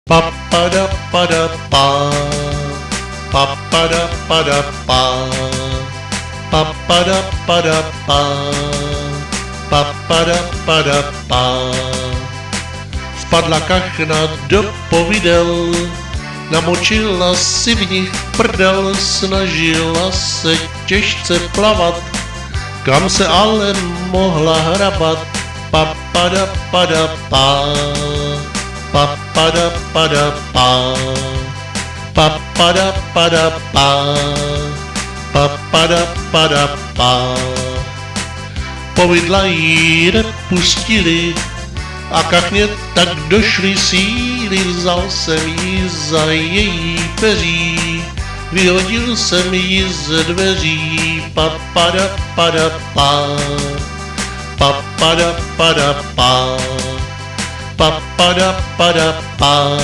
Papada pada pa, papada pada pa, papada pada pa, papada pada pa. Spadla kachna do povidel, namočila si v nich prdel, snažila se těžce plavat, kam se ale mohla hrabat. Papada pada pa, papada pada pa, papada pada pa, papada pada pa. Povidla jí nepustili a kachně tak došly síly, vzal jsem jí za její peří, vyhodil jsem jí ze dveří. Papada pada pa, papada pada pa, papada pada pa.